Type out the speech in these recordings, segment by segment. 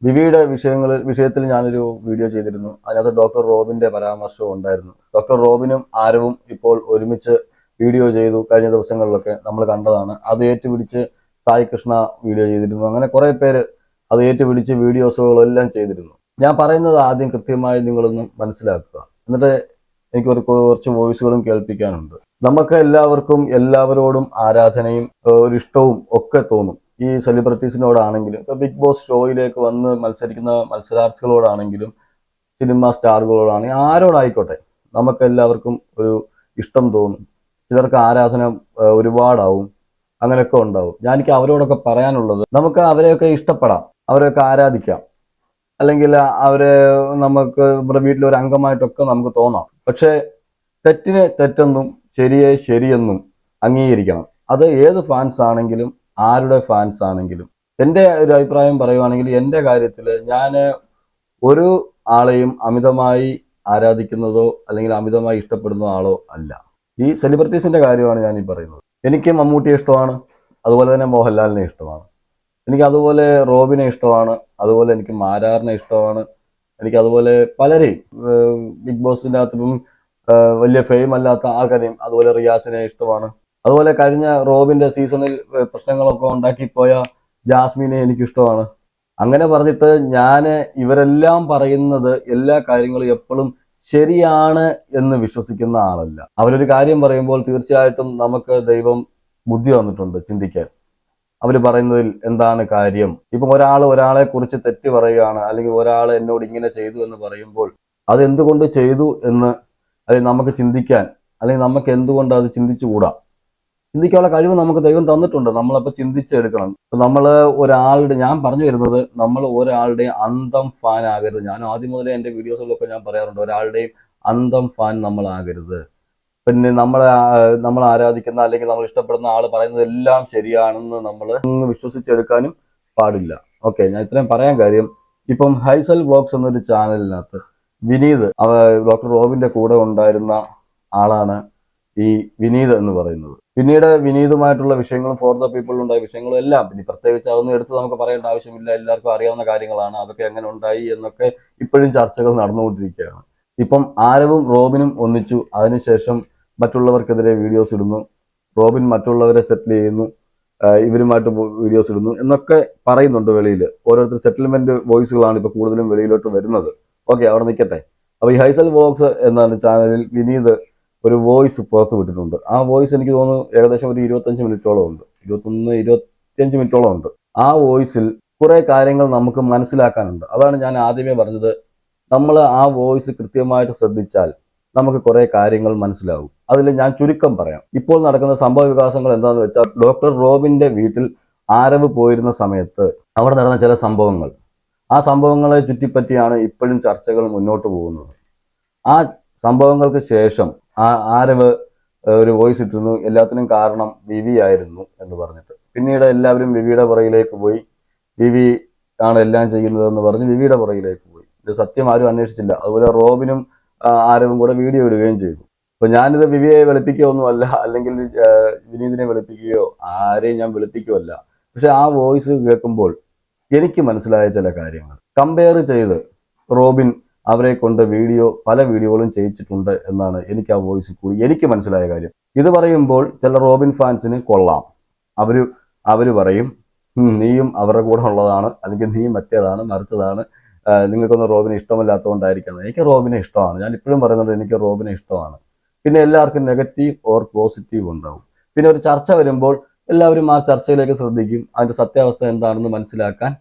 വിവിയുടെ വിഷയത്തിൽ ഞാനൊരു വീഡിയോ ചെയ്തിരുന്നു. അതിനകത്ത് ഡോക്ടർ റോബിന്റെ പരാമർശവും ഉണ്ടായിരുന്നു. ഡോക്ടർ റോബിനും ആരവും ഇപ്പോൾ ഒരുമിച്ച് വീഡിയോ ചെയ്തു. കഴിഞ്ഞ ദിവസങ്ങളിലൊക്കെ നമ്മൾ കണ്ടതാണ്. അത് ഏറ്റുപിടിച്ച് സായി കൃഷ്ണ വീഡിയോ ചെയ്തിരുന്നു. അങ്ങനെ കുറെ പേര് അത് ഏറ്റുപിടിച്ച് വീഡിയോസുകളെല്ലാം ചെയ്തിരുന്നു. ഞാൻ പറയുന്നത് ആദ്യം കൃത്യമായി നിങ്ങളൊന്ന് മനസ്സിലാക്കുക. എന്നിട്ട് എനിക്ക് കുറച്ച് വോയിസുകളും കേൾപ്പിക്കാനുണ്ട്. നമുക്ക് എല്ലാവർക്കും എല്ലാവരോടും ആരാധനയും ഒരു ഇഷ്ടവും ഒക്കെ തോന്നും. ഈ സെലിബ്രിറ്റീസിനോടാണെങ്കിലും ഇപ്പൊ ബിഗ് ബോസ് ഷോയിലേക്ക് വന്ന് മത്സരിക്കുന്ന മത്സരാർത്ഥികളോടാണെങ്കിലും സിനിമ സ്റ്റാറുകളോടാണെങ്കിലും ആരോടായിക്കോട്ടെ നമുക്ക് എല്ലാവർക്കും ഒരു ഇഷ്ടം തോന്നും. ചിലർക്ക് ആരാധന ഒരുപാടാവും. അങ്ങനെയൊക്കെ ഉണ്ടാവും. എനിക്ക് അവരോടൊക്കെ പറയാനുള്ളത്, നമുക്ക് അവരെയൊക്കെ ഇഷ്ടപ്പെടാം, അവരെയൊക്കെ ആരാധിക്കാം, അല്ലെങ്കിൽ അവരെ നമുക്ക് നമ്മുടെ വീട്ടിലെ ഒരു അംഗമായിട്ടൊക്കെ നമുക്ക് തോന്നാം. പക്ഷെ തെറ്റിനെ തെറ്റെന്നും ശരിയെ ശരിയെന്നും അംഗീകരിക്കണം. അത് ഏത് ഫാൻസ് ആണെങ്കിലും ആരുടെ ഫാൻസ് ആണെങ്കിലും. എൻ്റെ ഒരു അഭിപ്രായം പറയുവാണെങ്കിൽ എൻ്റെ കാര്യത്തിൽ ഞാൻ ഒരു ആളെയും അമിതമായി ആരാധിക്കുന്നതോ അല്ലെങ്കിൽ അമിതമായി ഇഷ്ടപ്പെടുന്ന ആളോ അല്ല. ഈ സെലിബ്രിറ്റീസിന്റെ കാര്യമാണ് ഞാൻ ഈ പറയുന്നത്. എനിക്ക് മമ്മൂട്ടിയെ ഇഷ്ടമാണ്, അതുപോലെ തന്നെ മോഹൻലാലിനെ ഇഷ്ടമാണ്. എനിക്ക് അതുപോലെ റോബിനെ ഇഷ്ടമാണ്, അതുപോലെ എനിക്ക് മാരാറിനെ ഇഷ്ടമാണ്. എനിക്ക് അതുപോലെ പലരെയും ബിഗ് ബോസിൻ്റെ അകത്തും വലിയ ഫെയിം അല്ലാത്ത ആൾക്കാരെയും, അതുപോലെ റിയാസിനെ ഇഷ്ടമാണ്. അതുപോലെ കഴിഞ്ഞ റോബിന്റെ സീസണിൽ പ്രശ്നങ്ങളൊക്കെ ഉണ്ടാക്കിപ്പോയ ജാസ്മിനെ എനിക്കിഷ്ടമാണ്. അങ്ങനെ പറഞ്ഞിട്ട് ഞാൻ ഇവരെല്ലാം പറയുന്നത് എല്ലാ കാര്യങ്ങളും എപ്പോഴും ശരിയാണ് എന്ന് വിശ്വസിക്കുന്ന ആളല്ല. അവരൊരു കാര്യം പറയുമ്പോൾ തീർച്ചയായിട്ടും നമുക്ക് ദൈവം ബുദ്ധി തന്നിട്ടുണ്ട് ചിന്തിക്കാൻ. അവർ പറയുന്നതിൽ എന്താണ് കാര്യം. ഇപ്പം ഒരാളെ കുറിച്ച് തെറ്റ് പറയുകയാണ്, അല്ലെങ്കിൽ ഒരാൾ എന്നോട് ഇങ്ങനെ ചെയ്തു എന്ന് പറയുമ്പോൾ അത് എന്തുകൊണ്ട് ചെയ്തു എന്ന് അല്ലെങ്കിൽ നമുക്ക് ചിന്തിക്കാൻ, അല്ലെങ്കിൽ നമുക്ക് എന്തുകൊണ്ട് അത് ചിന്തിച്ചുകൂടാ, ചിന്തിക്കാനുള്ള കഴിവ് നമുക്ക് ദൈവം തന്നിട്ടുണ്ട്. നമ്മളപ്പോൾ ചിന്തിച്ചെടുക്കണം. നമ്മൾ ഞാൻ പറഞ്ഞു വരുന്നത്, നമ്മൾ ഒരാളുടെ അന്തം ഫാൻ ആകരുത്. ഞാൻ ആദ്യം മുതലേ എൻ്റെ വീഡിയോസിലൊക്കെ ഞാൻ പറയാറുണ്ട്, ഒരാളുടെയും അന്തം ഫാൻ നമ്മളാകരുത്. പിന്നെ നമ്മൾ ആരാധിക്കുന്ന അല്ലെങ്കിൽ നമ്മൾ ഇഷ്ടപ്പെടുന്ന ആൾ പറയുന്നത് എല്ലാം ശരിയാണെന്ന് നമ്മൾ വിശ്വസിച്ചെടുക്കാനും പാടില്ല. ഓക്കെ, ഞാൻ ഇത്രയും പറയാൻ കാര്യം, ഇപ്പം ഹൈസൽ വ്ലോഗ്സ് എന്നൊരു ചാനലിനകത്ത് വിനീത് ഡോക്ടർ റോബിന്റെ കൂടെ ഉണ്ടായിരുന്ന ആളാണ് ഈ വിനീത് എന്ന് പറയുന്നത്. പിന്നീട് വിനീതുമായിട്ടുള്ള വിഷയങ്ങളും ഫോർ ദ പീപ്പിൾ ഉണ്ടായ വിഷയങ്ങളും എല്ലാം, പിന്നെ പ്രത്യേകിച്ച് അതൊന്നും എടുത്ത് നമുക്ക് പറയേണ്ട ആവശ്യമില്ല, എല്ലാവർക്കും അറിയാവുന്ന കാര്യങ്ങളാണ്. അതൊക്കെ എങ്ങനെ ഉണ്ടായി എന്നൊക്കെ ഇപ്പോഴും ചർച്ചകൾ നടന്നുകൊണ്ടിരിക്കുകയാണ്. ഇപ്പം ആരവും റോബിനും ഒന്നിച്ചു, അതിനുശേഷം മറ്റുള്ളവർക്കെതിരെ വീഡിയോസ് ഇടുന്നു, റോബിൻ മറ്റുള്ളവരെ സെറ്റിൽ ചെയ്യുന്നു, ഇവരുമായിട്ട് വീഡിയോസ് ഇടുന്നു എന്നൊക്കെ പറയുന്നുണ്ട് വെളിയിൽ. ഓരോരുത്തർ സെറ്റിൽമെന്റ് വോയിസുകളാണ് ഇപ്പൊ കൂടുതലും വെളിയിലോട്ട് വരുന്നത്. ഓക്കെ, അവിടെ നിൽക്കട്ടെ. അപ്പൊ ഈ ഹൈസൽ വ്ലോഗ്സ് എന്ന ചാനലിൽ വിനീത് ഒരു വോയിസ് പുറത്തു വിട്ടിട്ടുണ്ട്. ആ വോയിസ് എനിക്ക് തോന്നുന്നു ഏകദേശം ഒരു 25 മിനിറ്റോളം ഉണ്ട്, 25 മിനിറ്റോളം ഉണ്ട്. ആ വോയിസിൽ കുറെ കാര്യങ്ങൾ നമുക്ക് മനസ്സിലാക്കാനുണ്ട്. അതാണ് ഞാൻ ആദ്യമേ പറഞ്ഞത്, നമ്മൾ ആ വോയിസ് കൃത്യമായിട്ട് ശ്രദ്ധിച്ചാൽ നമുക്ക് കുറെ കാര്യങ്ങൾ മനസ്സിലാവും. അതിൽ ഞാൻ ചുരുക്കം പറയാം. ഇപ്പോൾ നടക്കുന്ന സംഭവ വികാസങ്ങൾ എന്താണെന്ന് വെച്ചാൽ, ഡോക്ടർ റോബിന്റെ വീട്ടിൽ ആരവ് പോയിരുന്ന സമയത്ത് അവിടെ നടന്ന ചില സംഭവങ്ങൾ, ആ സംഭവങ്ങളെ ചുറ്റിപ്പറ്റിയാണ് ഇപ്പോഴും ചർച്ചകൾ മുന്നോട്ട് പോകുന്നത്. ആ സംഭവങ്ങൾക്ക് ശേഷം ആരവ് ഒരു വോയിസ് ഇട്ടിരുന്നു, എല്ലാത്തിനും കാരണം വിവി ആയിരുന്നു എന്ന് പറഞ്ഞിട്ട്. പിന്നീട് എല്ലാവരും വിവിയുടെ പുറകിലേക്ക് പോയി, വിവി ആണ് എല്ലാം ചെയ്യുന്നതെന്ന് പറഞ്ഞ് വിവിയുടെ പുറകിലേക്ക് പോയി. ഇത് സത്യം ആരും അന്വേഷിച്ചില്ല. അതുപോലെ റോബിനും ആരവും കൂടെ വീഡിയോ ഇടുകയും ചെയ്തു. അപ്പൊ ഞാനിത് വിവിയെ വെളുപ്പിക്കുകയൊന്നുമല്ല, അല്ലെങ്കിൽ വിനീതിനെ വെളുപ്പിക്കുകയോ ആരെയും ഞാൻ വെളുപ്പിക്കുകയല്ല. പക്ഷെ ആ വോയിസ് കേൾക്കുമ്പോൾ എനിക്ക് മനസ്സിലായ ചില കാര്യങ്ങൾ കമ്പയർ ചെയ്ത് റോബിൻ അവരെ കൊണ്ട് പല വീഡിയോകളും ചെയ്യിച്ചിട്ടുണ്ട് എന്നാണ് എനിക്ക് ആ വോയിസിൽ കൂടി എനിക്ക് മനസ്സിലായ കാര്യം. ഇത് പറയുമ്പോൾ ചില റോബിൻ ഫാൻസിന് കൊള്ളാം. അവര് പറയും, നീയും അവരുടെ കൂടെ ഉള്ളതാണ്, അല്ലെങ്കിൽ നീ മറ്റേതാണ് മറിച്ചതാണ്, നിങ്ങൾക്കൊന്നും റോബിനെ ഇഷ്ടമല്ലാത്തതുകൊണ്ടായിരിക്കണം. എനിക്ക് റോബിനെ ഇഷ്ടമാണ്. ഞാൻ ഇപ്പോഴും പറയുന്നത് എനിക്ക് റോബിനെ ഇഷ്ടമാണ്. പിന്നെ എല്ലാവർക്കും നെഗറ്റീവ് ഓർ പോസിറ്റീവ് ഉണ്ടാവും. പിന്നെ ഒരു ചർച്ച വരുമ്പോൾ എല്ലാവരും ആ ചർച്ചയിലേക്ക് ശ്രദ്ധിക്കും, അതിന്റെ സത്യാവസ്ഥ എന്താണെന്ന് മനസ്സിലാക്കാൻ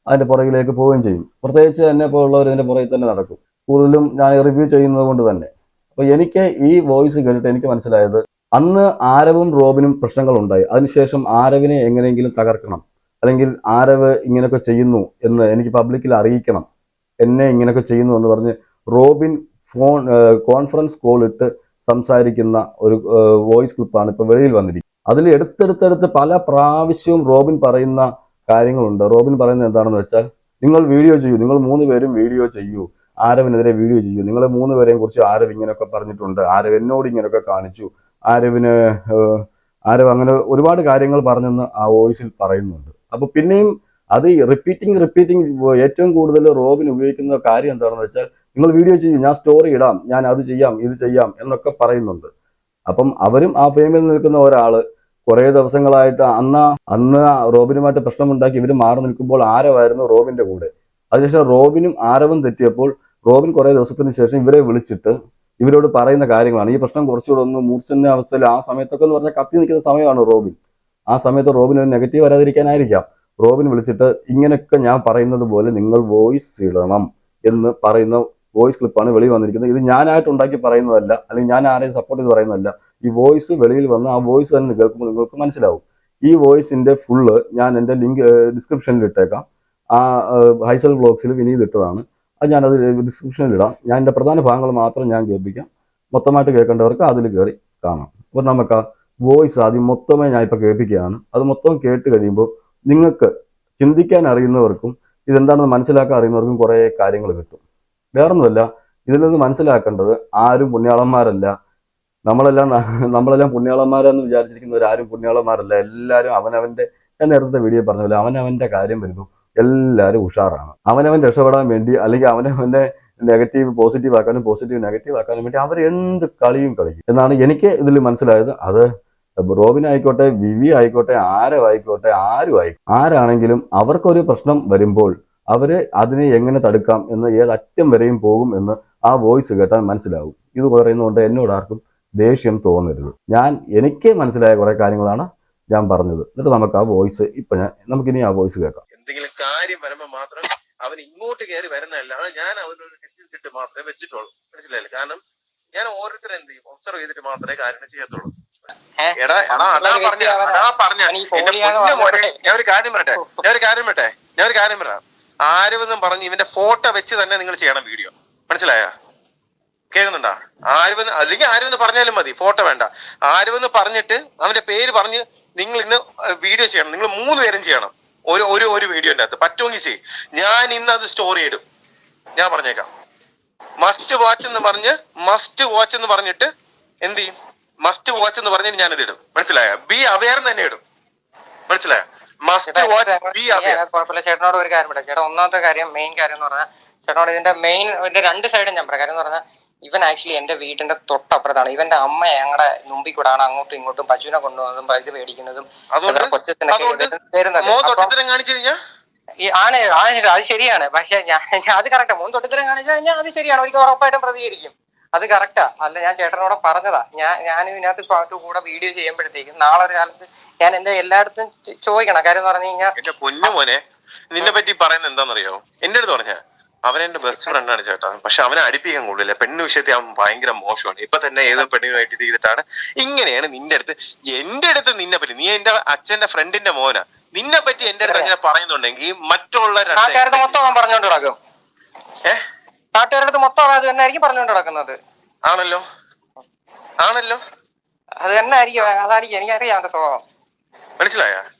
അതിന്റെ പുറകിലേക്ക് പോവുകയും ചെയ്യും. പ്രത്യേകിച്ച് എന്നെ പോലുള്ളവർ ഇതിന്റെ പുറകിൽ തന്നെ നടക്കും, കൂടുതലും ഞാൻ റിവ്യൂ ചെയ്യുന്നത് കൊണ്ട് തന്നെ. അപ്പൊ എനിക്ക് ഈ വോയിസ് കേട്ടിട്ട് എനിക്ക് മനസ്സിലായത്, അന്ന് ആരവും റോബിനും പ്രശ്നങ്ങൾ ഉണ്ടായി. അതിനുശേഷം ആരവിനെ എങ്ങനെയെങ്കിലും തകർക്കണം, അല്ലെങ്കിൽ ആരവ് ഇങ്ങനെയൊക്കെ ചെയ്യുന്നു എന്ന് എനിക്ക് പബ്ലിക്കിൽ അറിയിക്കണം, എന്നെ ഇങ്ങനെയൊക്കെ ചെയ്യുന്നു എന്ന് പറഞ്ഞ് റോബിൻ കോൺഫറൻസ് കോൾ ഇട്ട് സംസാരിക്കുന്ന ഒരു വോയിസ് ക്ലിപ്പാണ് ഇപ്പൊ വെളിയിൽ വന്നിരിക്കുന്നത്. അതിൽ എടുത്തെടുത്തെടുത്ത് പല പ്രാവശ്യവും റോബിൻ പറയുന്ന കാര്യങ്ങളുണ്ട്. റോബിൻ പറയുന്നത് എന്താണെന്ന് വെച്ചാൽ, നിങ്ങൾ വീഡിയോ ചെയ്യൂ, നിങ്ങൾ 3 പേരും വീഡിയോ ചെയ്യൂ, ആരവിനെതിരെ വീഡിയോ ചെയ്യൂ, നിങ്ങൾ 3 പേരെയും കുറിച്ച് ആരവ് ഇങ്ങനെയൊക്കെ പറഞ്ഞിട്ടുണ്ട്, ആരവ് എന്നോട് ഇങ്ങനെയൊക്കെ കാണിച്ചു, ആരവ് അങ്ങനെ ഒരുപാട് കാര്യങ്ങൾ പറഞ്ഞെന്ന് ആ വോയിസിൽ പറയുന്നുണ്ട്. അപ്പൊ പിന്നെയും അത് റിപ്പീറ്റിംഗ് ഏറ്റവും കൂടുതൽ റോബിൻ ഉപയോഗിക്കുന്ന കാര്യം എന്താണെന്ന് വെച്ചാൽ, നിങ്ങൾ വീഡിയോ ചെയ്യും, ഞാൻ സ്റ്റോറി ഇടാം, ഞാൻ അത് ചെയ്യാം, ഇത് ചെയ്യാം എന്നൊക്കെ പറയുന്നുണ്ട്. അപ്പം അവരും ആ ഫെയിമിൽ നിൽക്കുന്ന ഒരാള് കുറെ ദിവസങ്ങളായിട്ട് അന്ന് റോബിനുമായിട്ട് പ്രശ്നമുണ്ടാക്കി ഇവർ മാറി നിൽക്കുമ്പോൾ ആരവായിരുന്നു റോബിന്റെ കൂടെ. അതിനുശേഷം റോബിനും ആരവും തെറ്റിയപ്പോൾ റോബിൻ കുറെ ദിവസത്തിന് ശേഷം ഇവരെ വിളിച്ചിട്ട് ഇവരോട് പറയുന്ന കാര്യങ്ങളാണ്. ഈ പ്രശ്നം കുറച്ചുകൂടെ ഒന്ന് മൂർച്ചന്ന അവസ്ഥയിൽ ആ സമയത്തൊക്കെ എന്ന് പറഞ്ഞാൽ കത്തി നിൽക്കുന്ന സമയമാണ് റോബിൻ. ആ സമയത്ത് റോബിന് ഒരു നെഗറ്റീവ് വരാതിരിക്കാനായിരിക്കാം റോബിൻ വിളിച്ചിട്ട് ഇങ്ങനെയൊക്കെ ഞാൻ പറയുന്നത് പോലെ നിങ്ങൾ വോയിസ് ഇടണം എന്ന് പറയുന്ന വോയിസ് ക്ലിപ്പാണ് വെളിയിൽ വന്നിരിക്കുന്നത്. ഇത് ഞാനായിട്ട് ഉണ്ടാക്കി പറയുന്നതല്ല, അല്ലെങ്കിൽ ഞാൻ ആരെയും സപ്പോർട്ട് ചെയ്ത് പറയുന്നതല്ല. ഈ വോയിസ് വെളിയിൽ വന്ന് ആ വോയിസ് തന്നെ കേൾക്കുമ്പോൾ നിങ്ങൾക്ക് മനസ്സിലാവും. ഈ വോയിസിന്റെ ഫുള്ള് ഞാൻ എൻ്റെ ലിങ്ക് ഡിസ്ക്രിപ്ഷനിൽ ഇട്ടേക്കാം. ആ ഹൈസൽ ബ്ലോഗ്സിൽ വിനീത് ഇട്ടതാണ്. അത് ഞാനത് ഡിസ്ക്രിപ്ഷനിൽ ഇടാം. ഞാൻ എൻ്റെ പ്രധാന ഭാഗങ്ങൾ മാത്രം ഞാൻ കേൾപ്പിക്കാം. മൊത്തമായിട്ട് കേൾക്കേണ്ടവർക്ക് അതിൽ കയറി കാണാം. അപ്പോൾ നമുക്ക് ആ വോയിസ് ആദ്യം മൊത്തമേ ഞാൻ ഇപ്പോൾ കേൾപ്പിക്കുകയാണ്. അത് മൊത്തം കേട്ട് കഴിയുമ്പോൾ നിങ്ങൾക്ക് ചിന്തിക്കാൻ അറിയുന്നവർക്കും ഇതെന്താണെന്ന് മനസ്സിലാക്കാൻ അറിയുന്നവർക്കും കുറേ കാര്യങ്ങൾ കിട്ടും. വേറൊന്നുമല്ല, ഇതിൽ നിന്ന് മനസ്സിലാക്കേണ്ടത് ആരും പുണ്യാളന്മാരല്ല. നമ്മളെല്ലാം പുണ്യാളന്മാരെന്ന് വിചാരിച്ചിരിക്കുന്നവരാരും പുണ്യാളന്മാരല്ല. എല്ലാവരും അവനവന്റെ, ഞാൻ നേരത്തെ വീഡിയോ പറഞ്ഞ പോലെ അവനവന്റെ കാര്യം വരുന്നു എല്ലാവരും ഉഷാറാണ്. അവനവൻ രക്ഷപ്പെടാൻ വേണ്ടി, അല്ലെങ്കിൽ അവനവന്റെ നെഗറ്റീവ് പോസിറ്റീവ് ആക്കാനും പോസിറ്റീവ് നെഗറ്റീവ് ആക്കാനും വേണ്ടി അവർ എന്ത് കളിയും കളിക്കും എന്നാണ് എനിക്ക് ഇതിൽ മനസ്സിലായത്. അത് റോബിൻ ആയിക്കോട്ടെ, വിവി ആയിക്കോട്ടെ, ആരവായിക്കോട്ടെ, ആരാണെങ്കിലും അവർക്കൊരു പ്രശ്നം വരുമ്പോൾ അവര് അതിനെ എങ്ങനെ തടുക്കാം എന്ന് ഏതറ്റം വരെയും പോകും എന്ന് ആ വോയിസ് കേട്ടാൽ മനസ്സിലാവും. ഇത് പറയുന്നതുകൊണ്ട് എന്നോട് ആർക്കും ദേഷ്യം തോന്നരുത്. എനിക്ക് മനസ്സിലായ കുറെ കാര്യങ്ങളാണ് ഞാൻ പറഞ്ഞത്. എന്നിട്ട് നമുക്ക് ആ വോയിസ് നമുക്കിനി ആ വോയിസ് കേൾക്കാം. എന്തെങ്കിലും കാര്യം വരുമ്പോൾ മാത്രം അവൻ ഇങ്ങോട്ട് കയറി വരുന്നതല്ലാതെ ഞാൻ അവനൊരു ഡിസ്റ്റൻസ് ഇട്ട് മാത്രമേ വെച്ചിട്ടുള്ളൂ. മനസ്സിലായില്ല? കാരണം ഞാൻ ഓരോരുത്തരും എന്ത് ചെയ്യും, ഒബ്സർവ് ചെയ്തിട്ട് മാത്രമേ കാര്യങ്ങൾ ചെയ്യത്തുള്ളൂ. ഞാൻ ഒരു കാര്യം പറയാം. ആരുവെന്നും പറഞ്ഞ് ഇവന്റെ ഫോട്ടോ വെച്ച് തന്നെ നിങ്ങൾ ചെയ്യണം വീഡിയോ. മനസ്സിലായ? കേൾക്കുന്നുണ്ടാ? ആരുവെന്ന്, അല്ലെങ്കിൽ ആരുവെന്ന് പറഞ്ഞാലും മതി, ഫോട്ടോ വേണ്ട. ആരുവെന്ന് പറഞ്ഞിട്ട് അവന്റെ പേര് പറഞ്ഞ് നിങ്ങൾ ഇന്ന് വീഡിയോ ചെയ്യണം. നിങ്ങൾ 3 പേരും ചെയ്യണം ഒരു വീഡിയോന്റെ അകത്ത്. പറ്റുമെങ്കിൽ ചെയ്യും. ഞാൻ ഇന്ന് അത് സ്റ്റോറി ഇടും. ഞാൻ പറഞ്ഞേക്കാം. മസ്റ്റ് വാച്ച് എന്ന് പറഞ്ഞിട്ട് എന്ത് ചെയ്യും? മസ്റ്റ് വാച്ച് എന്ന് പറഞ്ഞിട്ട് ഞാനിത് ഇടും. മനസ്സിലായ? ബി അവെയർ തന്നെ ഇടും. മനസ്സിലായ? Must watch, be aware. കുഴപ്പമില്ല. ചേട്ടനോട് ഒരു കാര്യം പറയാം. ചേട്ടാ, ഒന്നാമത്തെ കാര്യം, മെയിൻ കാര്യം എന്ന് പറഞ്ഞാൽ, ചേട്ടനോട് ഇതിന്റെ രണ്ട് സൈഡും ഞാൻ പറയാം. കാര്യം എന്ന് പറഞ്ഞാൽ, ഇവൻ ആക്ച്വലി എന്റെ വീട്ടിന്റെ തൊട്ടപ്പുറത്താണ്. ഇവന്റെ അമ്മ ഞങ്ങളുടെ മുമ്പിൽ കൂടാണ് അങ്ങോട്ടും ഇങ്ങോട്ടും പശുവിനെ കൊണ്ടുപോകുന്നതും ഇത് മേടിക്കുന്നതും കൊച്ചത്തിനൊക്കെ തരുന്നത്. ആണ് അത് ശരിയാണ്. പക്ഷെ അത് കറക്റ്റാ. 3 തൊട്ടിത്തരം കാണിച്ചു കഴിഞ്ഞാൽ അത് ശരിയാണ്. ഒരിക്കലും ഉറപ്പായിട്ടും പ്രതികരിക്കും. അത് കറക്റ്റാ. അല്ല, ഞാൻ ചേട്ടനോട് പറഞ്ഞതാ. ഞാനും ഇതിനകത്ത് കൂടെ വീഡിയോ ചെയ്യുമ്പോഴത്തേക്കും നാളെ ഒരു കാലത്ത് ഞാൻ എന്റെ എല്ലായിടത്തും ചോദിക്കണം. കാര്യം എന്ന് പറഞ്ഞു കഴിഞ്ഞാൽ, എന്റെ പൊന്നു മോനെ, നിന്നെ പറ്റി പറയുന്നത് എന്താണെന്നറിയോ? എന്റെ അടുത്ത് പറഞ്ഞ അവൻ എന്റെ ബെസ്റ്റ് ഫ്രണ്ടാണ് ചേട്ടാ. പക്ഷെ അവനെ അടുപ്പിക്കാൻ കൊള്ളില്ല. പെണ്ണ് വിഷയത്തിൽ അവൻ ഭയങ്കര മോശമാണ്. ഇപ്പൊ തന്നെ ഏതോ പെണ്ണിനുമായിട്ട് ഇത് ചെയ്തിട്ടാണ് ഇങ്ങനെയാണ് നിന്റെ അടുത്ത്. എന്റെ അടുത്ത് നിന്നെ പറ്റി, നീ എന്റെ അച്ഛന്റെ ഫ്രണ്ടിന്റെ മോനാ, നിന്നെ പറ്റി എന്റെ അടുത്ത് അങ്ങനെ പറയുന്നുണ്ടെങ്കിൽ മറ്റുള്ള മൊത്തം പറഞ്ഞോണ്ട് നടക്കും. നാട്ടുകാരുടെ മൊത്തം അത് തന്നെ ആയിരിക്കും പറഞ്ഞുകൊണ്ട് നടക്കുന്നത്. ആണല്ലോ. അത് തന്നെ ആയിരിക്കും. അതായിരിക്കും, എനിക്കറിയാം അവന്റെ സ്വഭാവം. മനസ്സിലായ?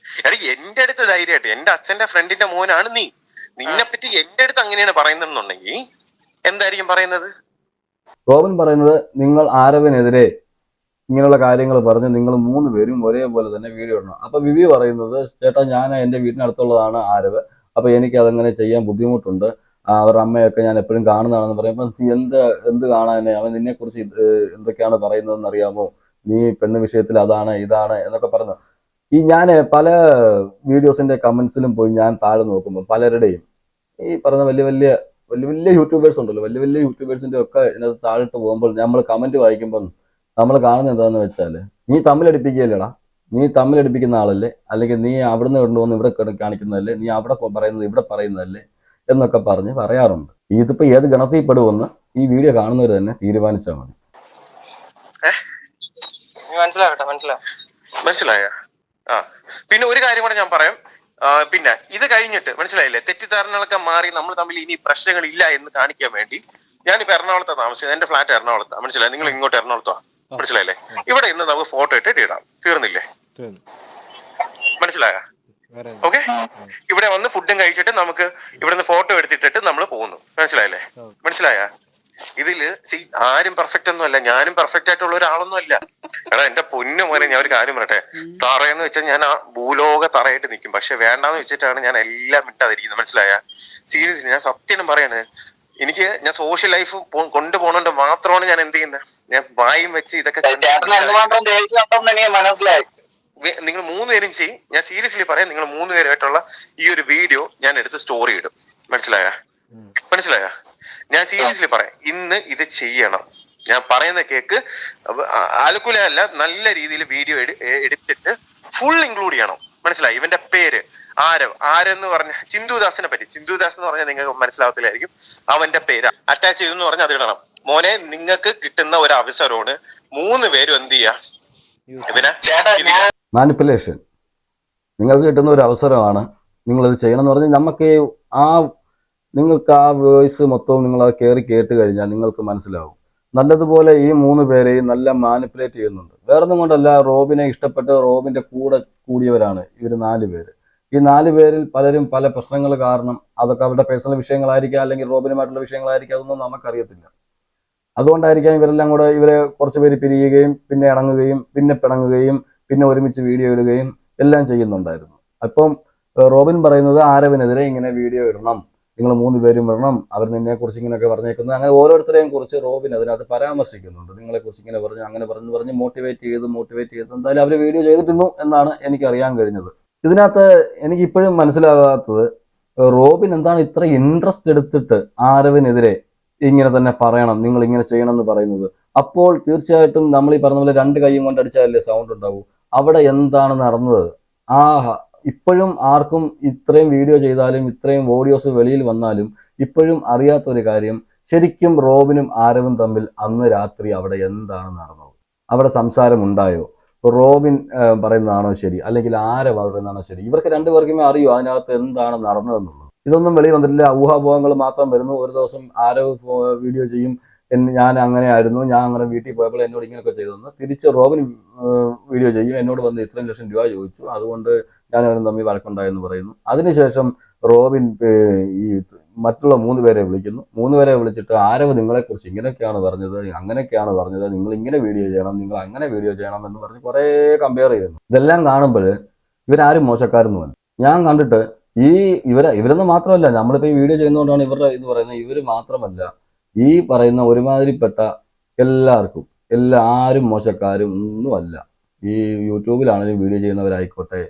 എടാ, എന്റെ അടുത്ത് ധൈര്യമായിട്ട് എന്റെ അച്ഛന്റെ ഫ്രണ്ടിന്റെ മോനാണ് നീ, നിന്നെ പറ്റി എന്റെ അടുത്ത് അങ്ങനെയാണ് പറയുന്നുണ്ടെങ്കിൽ എന്തായിരിക്കും പറയുന്നത്? റോബിൻ പറയുന്നത്, നിങ്ങൾ ആരവിനെതിരെ ഇങ്ങനെയുള്ള കാര്യങ്ങൾ പറഞ്ഞ് നിങ്ങൾ 3 പേരും ഒരേപോലെ തന്നെ വീഡിയോ ഇടണം. അപ്പൊ വിവി പറയുന്നത്, ചേട്ടാ ഞാൻ എന്റെ വീടിനടുത്തുള്ളതാണ് ആരവ്, അപ്പൊ എനിക്ക് അതങ്ങനെ ചെയ്യാൻ ബുദ്ധിമുട്ടുണ്ട്, അവരുടെ അമ്മയൊക്കെ ഞാൻ എപ്പോഴും കാണുന്നതാണെന്ന് പറയുമ്പോൾ, എന്ത് കാണാനെ, അവൻ നിന്നെ കുറിച്ച് എന്തൊക്കെയാണ് പറയുന്നതെന്ന് അറിയാമോ, നീ പെണ്ണ് വിഷയത്തിൽ അതാണ് ഇതാണ് എന്നൊക്കെ പറഞ്ഞു. ഞാൻ പല വീഡിയോസിന്റെ കമന്റ്സിലും പോയി ഞാൻ താഴെ നോക്കുമ്പോൾ പലരുടെയും ഈ പറഞ്ഞ വലിയ യൂട്യൂബേഴ്സ് ഉണ്ടല്ലോ, വലിയ യൂട്യൂബേഴ്സിന്റെ ഒക്കെ ഇതിനകത്ത് താഴിട്ട് പോകുമ്പോൾ നമ്മൾ കമന്റ് വായിക്കുമ്പോൾ നമ്മൾ കാണുന്നത് എന്താന്ന് വെച്ചാൽ, നീ തമ്മിലടിപ്പിക്കുകയല്ലേടാ, നീ തമ്മിലടിപ്പിക്കുന്ന ആളല്ലേ, അല്ലെങ്കിൽ നീ അവിടുന്ന് കൊണ്ടുവന്ന് ഇവിടെ കാണിക്കുന്നതല്ലേ, നീ അവിടെ പറയുന്നത് ഇവിടെ പറയുന്നതല്ലേ എന്നൊക്കെ പറഞ്ഞ് പറയാറുണ്ട്. ഇതിപ്പോ ഏത് ഗണത്തിൽ പെടുമെന്ന് ഈ വീഡിയോ കാണുന്നവർ തന്നെ തീരുമാനിച്ചാൽ മതി. മനസ്സിലായ? പിന്നെ ഒരു കാര്യം കൂടെ ഞാൻ പറയാം. പിന്നെ ഇത് കഴിഞ്ഞിട്ട് മനസ്സിലായില്ലേ, തെറ്റിദ്ധാരണകളൊക്കെ മാറി നമ്മൾ തമ്മിൽ ഇനി പ്രശ്നങ്ങൾ ഇല്ല എന്ന് കാണിക്കാൻ വേണ്ടി ഞാനിപ്പോ എറണാകുളത്താണ് താമസിച്ചത്. എന്റെ ഫ്ലാറ്റ് എറണാകുളത്താണ്. മനസ്സിലായി? നിങ്ങൾ ഇങ്ങോട്ട് എറണാകുളത്താണ്. മനസ്സിലായില്ലേ? ഇവിടെ ഇന്ന് നമുക്ക് ഫോട്ടോ ഇട്ടിട്ട് ഇടാം. തീർന്നില്ലേ? മനസ്സിലായ? ഓക്കെ. ഇവിടെ വന്ന് ഫുഡും കഴിച്ചിട്ട് നമുക്ക് ഇവിടെ നിന്ന് ഫോട്ടോ എടുത്തിട്ടിട്ട് നമ്മൾ പോകുന്നു. മനസ്സിലായില്ലേ? മനസ്സിലായ? ഇതില് ആരും പെർഫെക്റ്റ് ഒന്നും അല്ല, ഞാനും പെർഫെക്റ്റ് ആയിട്ടുള്ള ഒരാളൊന്നും അല്ല. എടാ എന്റെ പൊന്നു മോനെ, ഞാൻ ഒരു കാര്യം പറയട്ടെ, തറയെന്ന് വെച്ചാൽ ഞാൻ ആ ഭൂലോക തറയായിട്ട് നിൽക്കും. പക്ഷെ വേണ്ടാന്ന് വെച്ചിട്ടാണ് ഞാൻ എല്ലാം ഇട്ടാതിരിക്കുന്നത്, മനസ്സിലായ? സീരിയസ്ലി ഞാൻ സത്യം പറയാണ്. ഞാൻ സോഷ്യൽ ലൈഫ് കൊണ്ടുപോകണോണ്ട് മാത്രമാണ് ഞാൻ എന്ത് ചെയ്യുന്നത്, ഞാൻ വായും വെച്ച് ഇതൊക്കെ നിങ്ങൾ 3 പേരും ചെയ്യും. ഞാൻ സീരിയസ്ലി പറയാം, നിങ്ങൾ 3 പേരായിട്ടുള്ള ഈ ഒരു വീഡിയോ ഞാൻ എടുത്ത് സ്റ്റോറി ഇടും, മനസ്സിലായ? ഞാൻ സീരിയസ്ലി പറയാം, ഇന്ന് ഇത് ചെയ്യണം. ഞാൻ പറയുന്ന കേക്ക് അല്ല, നല്ല രീതിയിൽ വീഡിയോ എടുത്തിട്ട് ഫുൾ ഇൻക്ലൂഡ് ചെയ്യണം, മനസ്സിലായി? ഇവന്റെ പേര് ആരെന്ന് പറഞ്ഞ ചിന്തുദാസിനെ പറ്റി, ചിന്തുദാസ് എന്ന് പറഞ്ഞാൽ നിങ്ങൾക്ക് മനസ്സിലാവത്തില്ലായിരിക്കും. അവന്റെ പേര് അറ്റാച്ച് ചെയ്തെന്ന് പറഞ്ഞാൽ അത് ഇടണം. മോനെ, നിങ്ങൾക്ക് കിട്ടുന്ന ഒരു അവസരമാണ് 3 പേരും എന്ത് ചെയ്യാ ഇവനെ മാനിപ്പുലേഷൻ. നിങ്ങൾക്ക് കിട്ടുന്ന ഒരു അവസരമാണ്, നിങ്ങളത് ചെയ്യണം എന്ന് പറഞ്ഞാൽ നിങ്ങൾക്ക് ആ വോയിസ് മൊത്തവും നിങ്ങൾ അത് കേട്ട് കഴിഞ്ഞാൽ നിങ്ങൾക്ക് മനസ്സിലാവും. നല്ലതുപോലെ ഈ 3 പേരെയും നല്ല മാനിപ്പുലേറ്റ് ചെയ്യുന്നുണ്ട്. വേറൊന്നും കൊണ്ടല്ല, റോബിനെ ഇഷ്ടപ്പെട്ട് റോബിന്റെ കൂടെ കൂടിയവരാണ് ഇവർ 4 പേര്. ഈ 4 പേരിൽ പലരും പല പ്രശ്നങ്ങൾ കാരണം, അതൊക്കെ അവരുടെ പേഴ്സണൽ വിഷയങ്ങളായിരിക്കാം, അല്ലെങ്കിൽ റോബിനുമായിട്ടുള്ള വിഷയങ്ങളായിരിക്കാം, അതൊന്നും നമുക്കറിയത്തില്ല. അതുകൊണ്ടായിരിക്കാം ഇവരെല്ലാം കൂടെ ഇവരെ കുറച്ച് പേര് പിരിയുകയും പിന്നെ ഇണങ്ങുകയും പിന്നെ പിണങ്ങുകയും പിന്നെ ഒരുമിച്ച് വീഡിയോ ഇടുകയും എല്ലാം ചെയ്യുന്നുണ്ടായിരുന്നു. അപ്പം റോബിൻ പറയുന്നത് ആരവിനെതിരെ ഇങ്ങനെ വീഡിയോ ഇടണം, നിങ്ങൾ 3 പേരും ഇടണം, അവർ നിന്നെ കുറിച്ച് ഇങ്ങനെയൊക്കെ പറഞ്ഞേക്കുന്നത്, അങ്ങനെ ഓരോരുത്തരെയും കുറിച്ച് റോബിൻ അതിനകത്ത് പരാമർശിക്കുന്നുണ്ട്. നിങ്ങളെ കുറിച്ച് ഇങ്ങനെ പറഞ്ഞു, അങ്ങനെ പറഞ്ഞ് മോട്ടിവേറ്റ് ചെയ്ത് എന്തായാലും അവർ വീഡിയോ ചെയ്തിരുന്നു എന്നാണ് എനിക്ക് അറിയാൻ കഴിഞ്ഞത്. ഇതിനകത്ത് എനിക്ക് ഇപ്പോഴും മനസ്സിലാകാത്തത്, റോബിൻ എന്താണ് ഇത്ര ഇൻട്രസ്റ്റ് എടുത്തിട്ട് ആരവിനെതിരെ ഇങ്ങനെ തന്നെ പറയണം, നിങ്ങൾ ഇങ്ങനെ ചെയ്യണം എന്ന് പറയുന്നത്? അപ്പോൾ തീർച്ചയായിട്ടും നമ്മൾ ഈ പറഞ്ഞ പോലെ 2 കൈയും കൊണ്ട് അടിച്ചാലല്ലേ സൗണ്ട് ഉണ്ടാവൂ. അവിടെ എന്താണ് നടന്നത്? ഇപ്പോഴും ആർക്കും ഇത്രയും വീഡിയോ ചെയ്താലും ഇത്രയും ഓഡിയോസ് വെളിയിൽ വന്നാലും ഇപ്പോഴും അറിയാത്തൊരു കാര്യം, ശരിക്കും റോബിനും ആരവും തമ്മിൽ അന്ന് രാത്രി അവിടെ എന്താണ് നടന്നത്? അവിടെ സംസാരം ഉണ്ടായോ? റോബിൻ പറയുന്നതാണോ ശരി, അല്ലെങ്കിൽ ആരവ് പറയുന്നതാണോ ശരി? ഇവർക്ക് 2 പേർക്കുമേ അറിയൂ അതിനകത്ത് എന്താണ് നടന്നതെന്നുള്ളത്. ഇതൊന്നും വെളിയിൽ വന്നിട്ടില്ല, ഊഹാപോഹങ്ങൾ മാത്രം വരുന്നു. ഒരു ദിവസം ആരവ് വീഡിയോ ചെയ്യും, ഞാൻ അങ്ങനെ ആയിരുന്നു, ഞാൻ അങ്ങനെ വീട്ടിൽ പോയപ്പോൾ എന്നോട് ഇങ്ങനെയൊക്കെ ചെയ്തെന്ന്. തിരിച്ച് റോബിൻ വീഡിയോ ചെയ്യും, എന്നോട് വന്ന് ഇത്രയും ലക്ഷം രൂപ ചോദിച്ചു, അതുകൊണ്ട് ഞാൻ അവനും തമ്മിൽ വഴക്കുണ്ടായെന്ന് പറയുന്നു. അതിനുശേഷം റോബിൻ ഈ മറ്റുള്ള 3 പേരെ വിളിക്കുന്നു. 3 പേരെ വിളിച്ചിട്ട് ആരവ് നിങ്ങളെക്കുറിച്ച് ഇങ്ങനെയൊക്കെയാണ് പറഞ്ഞത്, അങ്ങനെയൊക്കെയാണ് പറഞ്ഞത്, നിങ്ങൾ ഇങ്ങനെ വീഡിയോ ചെയ്യണം, നിങ്ങൾ അങ്ങനെ വീഡിയോ ചെയ്യണം എന്ന് പറഞ്ഞ് കുറേ കമ്പയർ ചെയ്യുന്നു. ഇതെല്ലാം കാണുമ്പോൾ ഇവരാരും മോശക്കാരൊന്നുമല്ല. ഞാൻ കണ്ടിട്ട് ഇവരൊന്നും മാത്രമല്ല, നമ്മളിപ്പോൾ ഈ വീഡിയോ ചെയ്യുന്നതുകൊണ്ടാണ് ഇവരുടെ ഇത് പറയുന്നത്. ഇവർ മാത്രമല്ല, ഈ പറയുന്ന ഒരുമാതിരിപ്പെട്ട എല്ലാവരും മോശക്കാരും ഒന്നുമല്ല. ഈ യൂട്യൂബിലാണെങ്കിലും വീഡിയോ ചെയ്യുന്നവരായിക്കോട്ടെ,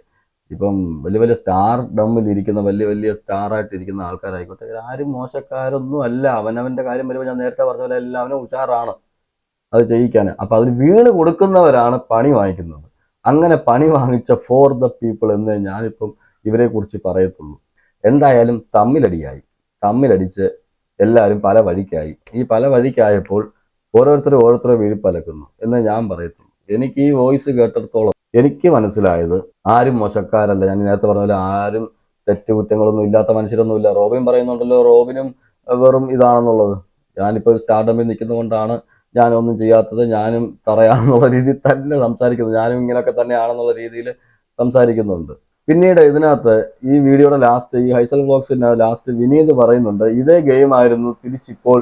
ഇപ്പം വലിയ വലിയ സ്റ്റാർ ഡമ്മിൽ ഇരിക്കുന്ന വലിയ സ്റ്റാറായിട്ട് ഇരിക്കുന്ന ആൾക്കാരായിക്കോട്ടെ, ആരും മോശക്കാരൊന്നും അല്ല. അവനവന്റെ കാര്യം വരുമ്പോൾ ഞാൻ നേരത്തെ പറഞ്ഞ പോലെ എല്ലാവരും ഉഷാറാണ് അത് ചെയ്യിക്കാൻ. അപ്പൊ അതിൽ വീണ് കൊടുക്കുന്നവരാണ് പണി വാങ്ങിക്കുന്നത്. അങ്ങനെ പണി വാങ്ങിച്ച ഫോർ ദ പീപ്പിൾ എന്ന് ഞാനിപ്പം ഇവരെ കുറിച്ച് പറയത്തുള്ളൂ. എന്തായാലും തമ്മിലടിച്ച് എല്ലാവരും പല വഴിക്കായി. ഈ പല വഴിക്കായപ്പോൾ ഓരോരുത്തരെ വീഴ്പ്പലക്കുന്നു എന്ന് ഞാൻ പറയത്തുള്ളൂ. എനിക്ക് ഈ വോയിസ് കേട്ടിടത്തോളം എനിക്ക് മനസ്സിലായത്, ആരും മോശക്കാരല്ല. ഞാൻ നേരത്തെ പറഞ്ഞ പോലെ ആരും തെറ്റുകുറ്റങ്ങളൊന്നും ഇല്ലാത്ത മനുഷ്യരൊന്നുമില്ല. റോബിൻ പറയുന്നുണ്ടല്ലോ, റോബിനും വെറും ഇതാണെന്നുള്ളത്. ഞാനിപ്പോൾ സ്റ്റാർഡമിൽ നിൽക്കുന്നതുകൊണ്ടാണ് ഞാനൊന്നും ചെയ്യാത്തത്, ഞാനും തറയാണെന്നുള്ള രീതിയിൽ തന്നെ സംസാരിക്കുന്നത്, ഞാനും ഇങ്ങനെയൊക്കെ തന്നെയാണെന്നുള്ള രീതിയിൽ സംസാരിക്കുന്നുണ്ട്. പിന്നീട് ഇതിനകത്ത് ഈ വീഡിയോയുടെ ലാസ്റ്റ്, ഈ ഹൈസൽ വ്ലോഗ്സിന്റെ ലാസ്റ്റ് വിനീത് പറയുന്നുണ്ട്, ഇതേ ഗെയിം ആയിരുന്നു തിരിച്ചിപ്പോൾ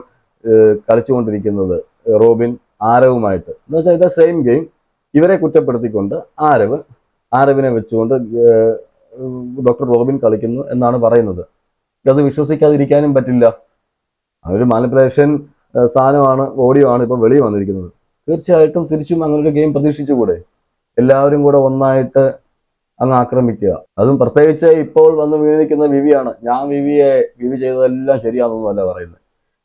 കളിച്ചുകൊണ്ടിരിക്കുന്നത് റോബിൻ ആരവുമായിട്ട്. എന്ന് വെച്ചാൽ ഇതേ സെയിം ഗെയിം ഇവരെ കുറ്റപ്പെടുത്തിക്കൊണ്ട് ആരവിനെ വെച്ചുകൊണ്ട് ഡോക്ടർ റോബിൻ കളിക്കുന്നു എന്നാണ് പറയുന്നത്. അത് വിശ്വസിക്കാതിരിക്കാനും പറ്റില്ല. അതൊരു മാനിപ്പുലേഷൻ സാധനമാണ്, ഓഡിയോ ആണ് ഇപ്പോൾ വെളിയിൽ വന്നിരിക്കുന്നത്. തീർച്ചയായിട്ടും തിരിച്ചും അങ്ങനെ ഒരു ഗെയിം പ്രതീക്ഷിച്ചുകൂടെ? എല്ലാവരും കൂടെ ഒന്നായിട്ട് അങ്ങ് ആക്രമിക്കുക. അതും പ്രത്യേകിച്ച് ഇപ്പോൾ വന്ന് വീണ് നിൽക്കുന്ന വിവിയാണ്. ഞാൻ വിവി ചെയ്തതെല്ലാം ശരിയാണെന്നൊന്നുമല്ല പറയുന്നത്.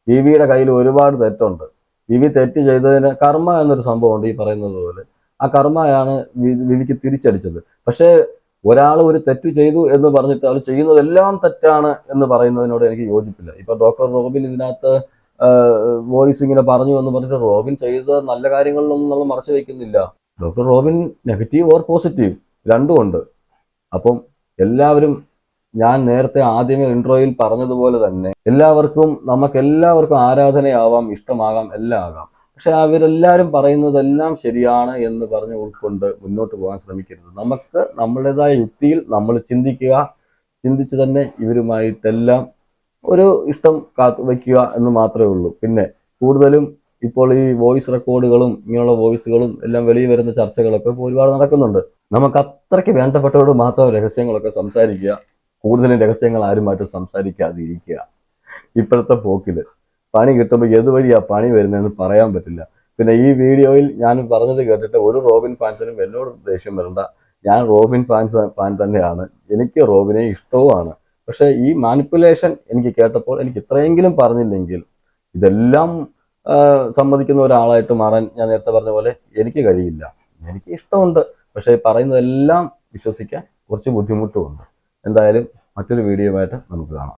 വിവിയുടെ കയ്യിൽ ഒരുപാട് തെറ്റുണ്ട്. വിവി തെറ്റ് ചെയ്തതിന് കർമ്മ എന്നൊരു സംഭവമുണ്ട്, ഈ പറയുന്നത് പോലെ. ആ കർമ്മയാണ് വിവിക്ക് തിരിച്ചടിച്ചത്. പക്ഷേ ഒരാൾ ഒരു തെറ്റ് ചെയ്തു എന്ന് പറഞ്ഞിട്ട് അത് ചെയ്യുന്നതെല്ലാം തെറ്റാണ് എന്ന് പറയുന്നതിനോട് എനിക്ക് യോജിപ്പില്ല. ഇപ്പൊ ഡോക്ടർ റോബിൻ ഇതിനകത്ത് വോയിസ് ഇങ്ങനെ പറഞ്ഞു എന്ന് പറഞ്ഞിട്ട് റോബിൻ ചെയ്ത നല്ല കാര്യങ്ങളിലൊന്നും നമ്മൾ മറച്ചു വയ്ക്കുന്നില്ല. Doctor Robin negative or positive രണ്ടും ഉണ്ട്. അപ്പം എല്ലാവരും, ഞാൻ നേരത്തെ ആദ്യമേ ഇൻട്രോയിൽ പറഞ്ഞതുപോലെ തന്നെ, നമുക്കെല്ലാവർക്കും ആരാധനയാവാം, ഇഷ്ടമാകാം, എല്ലാം ആകാം. പക്ഷെ അവരെല്ലാവരും പറയുന്നതെല്ലാം ശരിയാണ് എന്ന് പറഞ്ഞ് ഉൾക്കൊണ്ട് മുന്നോട്ട് പോകാൻ ശ്രമിക്കരുത്. നമുക്ക് നമ്മുടേതായ യുക്തിയിൽ നമ്മൾ ചിന്തിച്ച് തന്നെ ഇവരുമായിട്ടെല്ലാം ഒരു ഇഷ്ടം കാത്തു വയ്ക്കുക എന്ന് മാത്രമേ ഉള്ളൂ. പിന്നെ കൂടുതലും ഇപ്പോൾ ഈ വോയിസ് റെക്കോർഡുകളും ഇങ്ങനെയുള്ള വോയിസുകളും എല്ലാം വെളിയിൽ വരുന്ന ചർച്ചകളൊക്കെ ഇപ്പോൾ ഒരുപാട് നടക്കുന്നുണ്ട്. നമുക്ക് അത്രയ്ക്ക് വേണ്ടപ്പെട്ടവരോട് മാത്രം രഹസ്യങ്ങളൊക്കെ സംസാരിക്കുക, കൂടുതലും രഹസ്യങ്ങൾ ആരുമായിട്ടും സംസാരിക്കാതിരിക്കുക. ഇപ്പോഴത്തെ പോക്കില് പണി കിട്ടുമ്പോൾ ഏതുവഴിയാ പണി വരുന്നതെന്ന് പറയാൻ പറ്റില്ല. പിന്നെ ഈ വീഡിയോയിൽ ഞാൻ പറഞ്ഞത് കേട്ടിട്ട് ഒരു റോബിൻ ഫാൻസിനും എന്നോട് ദേഷ്യം വരണ്ട. ഞാൻ റോബിൻ ഫാൻ തന്നെയാണ്, എനിക്ക് റോബിനെ ഇഷ്ടവുമാണ്. പക്ഷെ ഈ മാനിപ്പുലേഷൻ എനിക്ക് കേട്ടപ്പോൾ എനിക്ക് ഇത്രയെങ്കിലും പറഞ്ഞില്ലെങ്കിൽ ഇതെല്ലാം സമ്മതിക്കുന്ന ഒരാളായിട്ട് മാറാൻ ഞാൻ നേരത്തെ പറഞ്ഞ പോലെ എനിക്ക് കഴിയില്ല. എനിക്ക് ഇഷ്ടമുണ്ട്, പക്ഷെ പറയുന്നതെല്ലാം വിശ്വസിക്കാൻ കുറച്ച് ബുദ്ധിമുട്ടുമുണ്ട്. എന്തായാലും മറ്റൊരു വീഡിയോയുമായിട്ട് നമുക്ക് കാണാം.